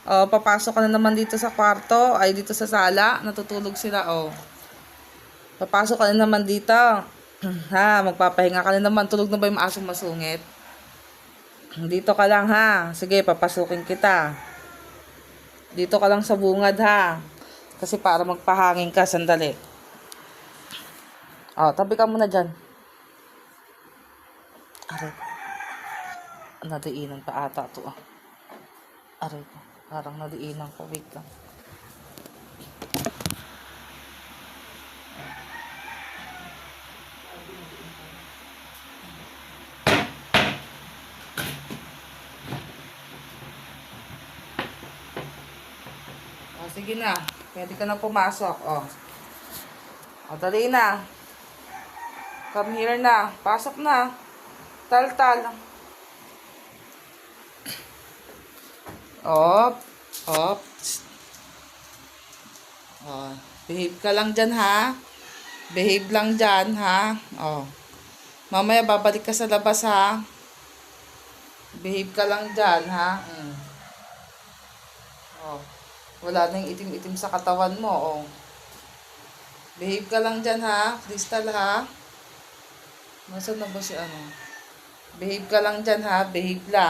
Papasok ka na naman dito sa kwarto, ay dito sa sala, natutulog sila, Papasok ka na naman dito. Ha, magpapahinga ka na naman, tulog na ba yung asong masungit? Dito ka lang ha, sige, papasukin kita. Dito ka lang sa bungad ha, kasi para magpahangin ka, sandali. Tabi ka muna dyan. Aray, nadiinan pa ata to Aray ko, parang nadiinan ko, wait lang. Sige na. Pwede ka na pumasok. Dali na. Come here na. Pasok na. Tal-tal. Op. Op. Behave ka lang dyan, ha? Behave lang dyan, ha? Mamaya babalik ka sa labas, ha? Behave ka lang dyan, ha? Wala na yung itim-itim sa katawan mo, Behave ka lang dyan, ha? Crystal, ha? Nasaan na ba si ano? Behave ka lang dyan, ha? Behave lang.